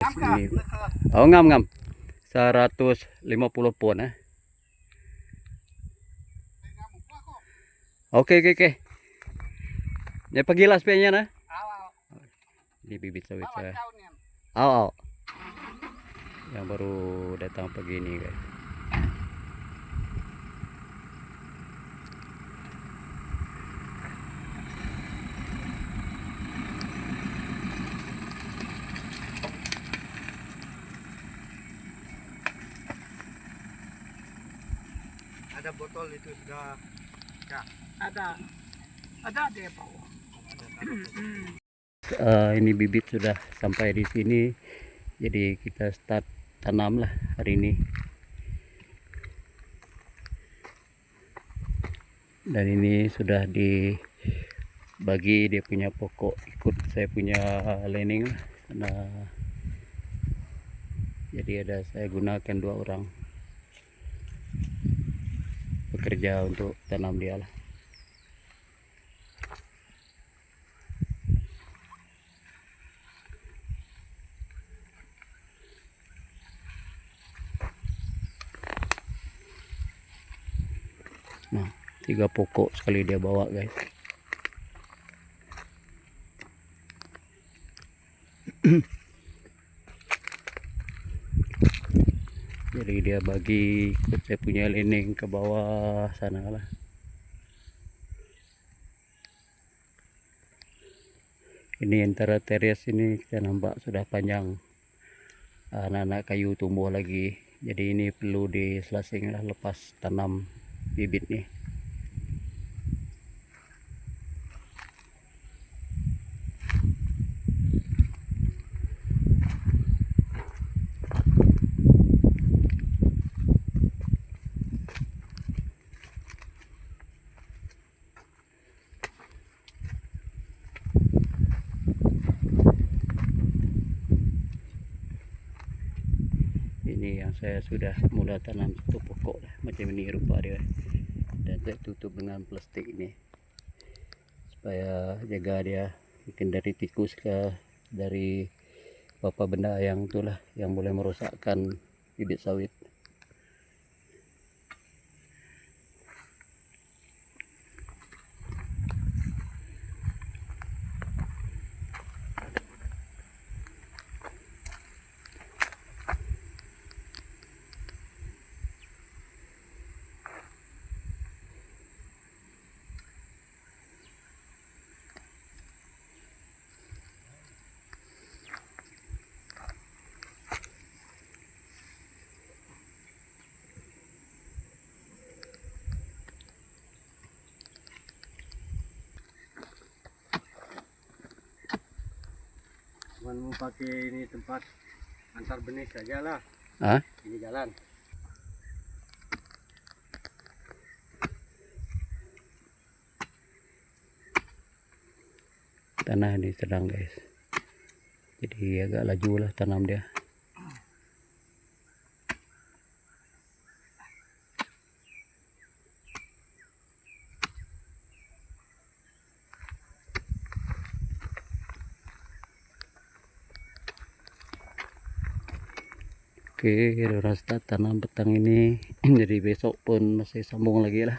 Ini, oh ngam 150 pon Oke. Ya pagilas pianya nah. Di bibit sawit saya. Aw. Yang baru datang pagi ini guys. Ada botol itu sudah ya. Ada di bawah. Ini bibit sudah sampai di sini, jadi kita start tanam lah hari ini. Dan ini sudah dibagi dia punya pokok ikut saya punya lining lah, karena jadi ada saya gunakan 2 orang bekerja untuk tanam dia lah. Nah, 3 pokok sekali dia bawa guys. Jadi dia bagi ikut saya punya lining ke bawah sana lah. Ini antara teres ini kita nampak sudah panjang, anak-anak kayu tumbuh lagi. Jadi ini perlu diselasing lah lepas tanam bibit nih. Ini yang saya sudah mulai tanam 1 pokok lah, macam ini rupa dia, dan saya tutup dengan plastik ini supaya jaga dia mungkin dari tikus ke dari apa benda yang itulah yang boleh merosakkan bibit sawit. Cuman mau pakai ini tempat antar benih saja lah. Ini jalan. Tanah ini sedang guys, jadi agak laju lah tanam dia. Oke, udah start tanam petang ini. Jadi besok pun masih sambung lagi lah.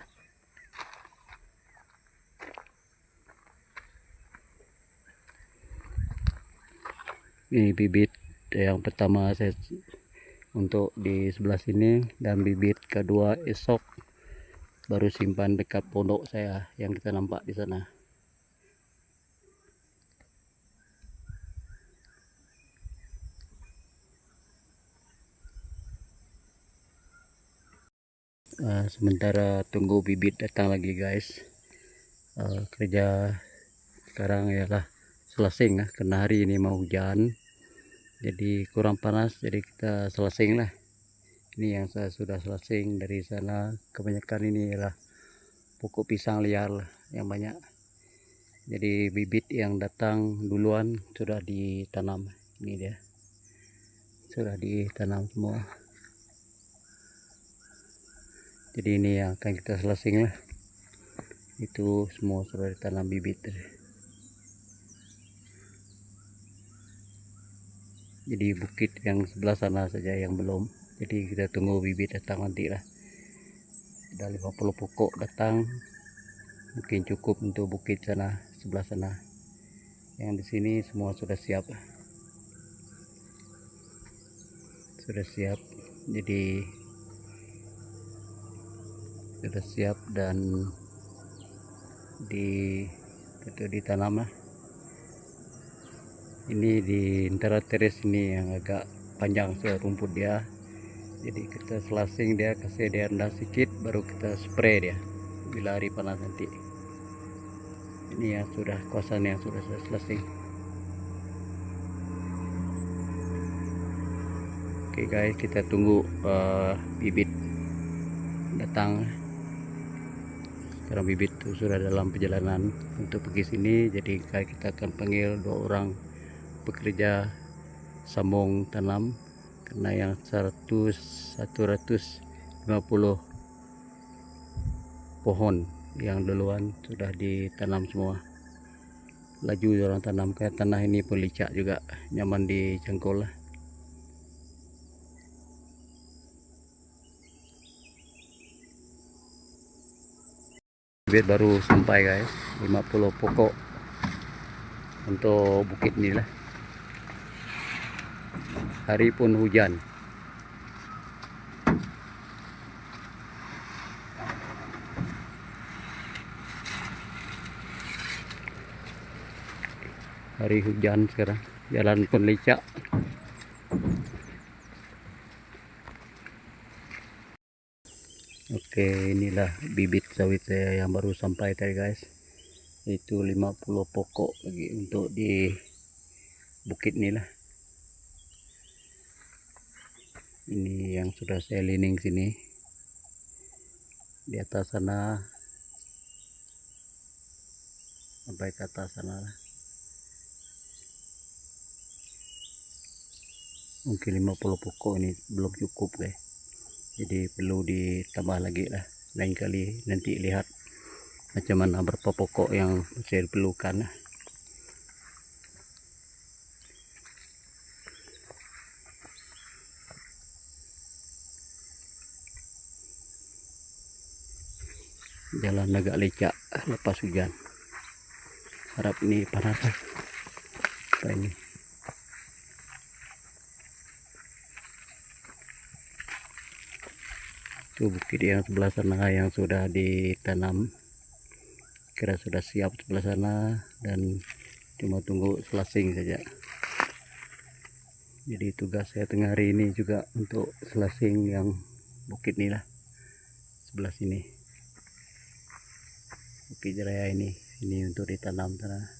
Ini bibit yang pertama saya untuk di sebelah sini, dan bibit kedua esok baru simpan dekat pondok saya yang kita nampak di sana. Sementara tunggu bibit datang lagi guys, kerja sekarang ialah selasing lah, karena hari ini mau hujan jadi kurang panas, jadi kita selasing lah. Ini yang saya sudah selasing dari sana, kebanyakan ini ialah pokok pisang liar lah yang banyak. Jadi bibit yang datang duluan sudah ditanam. Ini dia, sudah ditanam semua. Jadi ini yang akan kita selasing lah. Itu semua sudah ditanam bibit. Jadi bukit yang sebelah sana saja yang belum. Jadi kita tunggu bibit datang nanti lah. Ada 50 pokok datang, mungkin cukup untuk bukit sana sebelah sana. Yang di sini semua sudah siap, jadi sudah siap dan ditanam lah. Ini di antara teres ini yang agak panjang rumput dia, jadi kita selasing dia, kasih dia rendah sedikit, baru kita spray dia bila hari panas nanti. Ini yang sudah kawasan yang sudah selasing. Oke guys, kita tunggu bibit datang. Sekarang bibit itu sudah dalam perjalanan untuk pergi sini, jadi kita akan panggil 2 orang pekerja sambung tanam, karena yang 150 pohon yang duluan sudah ditanam semua. Laju orang tanam, kayak tanah ini pun licak juga, nyaman dicangkul lah. Bibit baru sampai guys, 50 pokok untuk bukit ini lah. Hari pun hujan. Hari hujan sekarang, jalan pun licak. Oke, inilah bibit sawit saya yang baru sampai tadi guys. Itu 50 pokok lagi untuk di bukit ini lah. Ini yang sudah saya lining sini. Di atas sana sampai ke atas sana lah. Mungkin 50 pokok ini belum cukup guys. Jadi perlu ditambah lagi lah. Lain kali nanti lihat macam mana berapa pokok yang saya perlukan. Jalan agak lecak lepas hujan. Harap ini panas lah. Apa ini? Itu bukit yang sebelah sana yang sudah ditanam. Kira sudah siap sebelah sana dan cuma tunggu selasing saja. Jadi tugas saya tengah hari ini juga untuk selasing yang bukit ini lah, sebelah sini. Bukit Raya ini untuk ditanam tanah.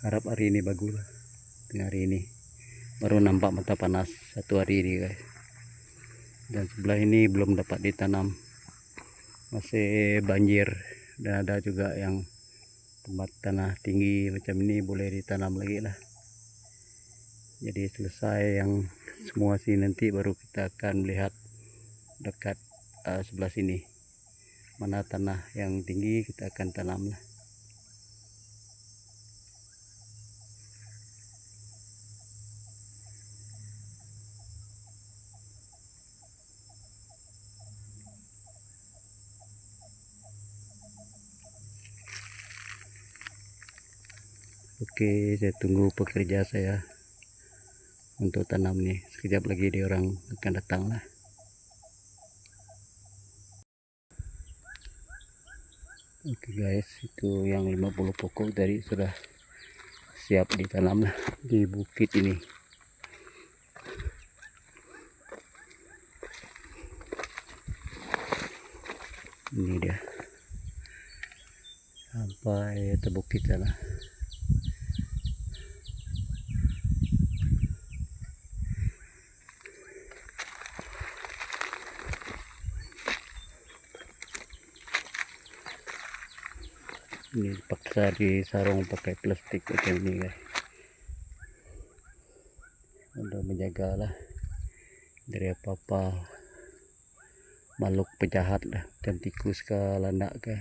Harap hari ini bagus lah. Tengah hari ini baru nampak mata panas satu hari ini guys. Dan sebelah ini belum dapat ditanam, masih banjir, dan ada juga yang tempat tanah tinggi macam ini boleh ditanam lagi lah. Jadi selesai yang semua sini nanti baru kita akan melihat dekat sebelah sini mana tanah yang tinggi, kita akan tanam lah. Oke, saya tunggu pekerja saya untuk tanam nih. Sekejap lagi dia orang akan datang lah. Oke guys, itu yang 50 pokok tadi sudah siap ditanam lah di bukit ini. Ini dia sampai ke bukit sana. Ini paksa disarung pakai plastik macam ini guys, untuk menjaga lah dari apa-apa makhluk penjahat lah, dan tikus ke landak ke.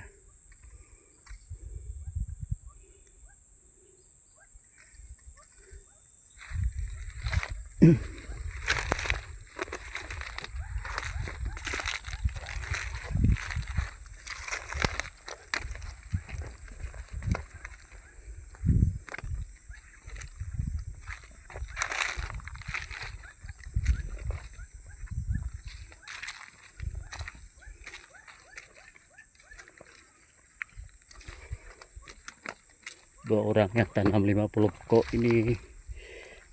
Dua orang yang tanam 50 pokok ini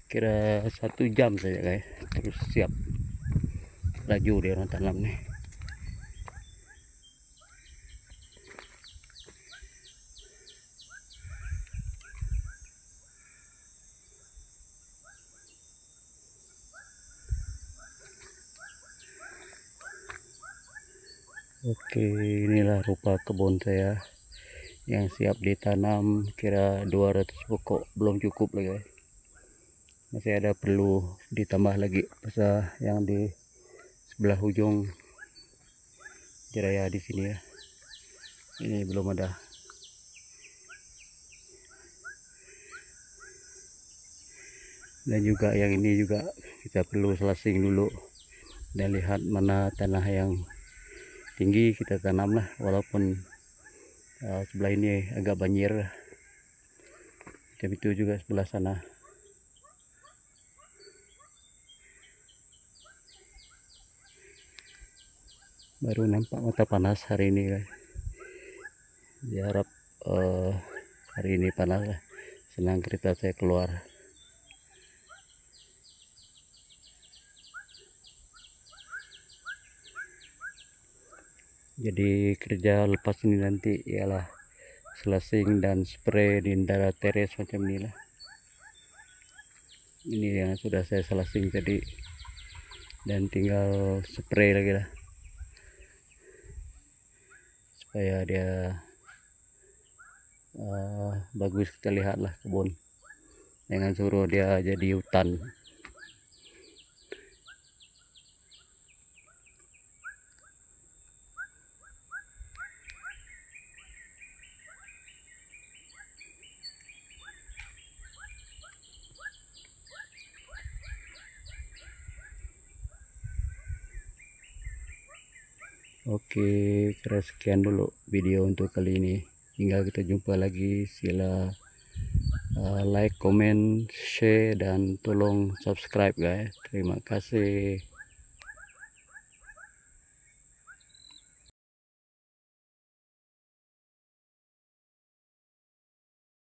kira 1 jam saja guys, terus siap laju dia orang tanam nih. Oke, inilah rupa kebun saya yang siap ditanam, kira 200 pokok, belum cukup lagi guys. Masih ada perlu ditambah lagi pasal yang di sebelah ujung jeraya di sini ya. Ini belum ada. Dan juga yang ini juga kita perlu selasing dulu dan lihat mana tanah yang tinggi kita tanam lah, walaupun sebelah ini agak banjir. Dan itu juga sebelah sana. Baru nampak mata panas hari ini guys. Diharap hari ini panas lah. Senang kereta saya keluar. Jadi kerja lepas ini nanti ialah selasing dan spray di antara teres macam ini lah. Ini yang sudah saya selasing tadi, dan tinggal spray lagi lah supaya dia bagus kita lihat lah kebun, jangan suruh dia jadi hutan. Oke, kira sekian dulu video untuk kali ini. Hingga kita jumpa lagi. Sila like, comment, share, dan tolong subscribe guys. Terima kasih.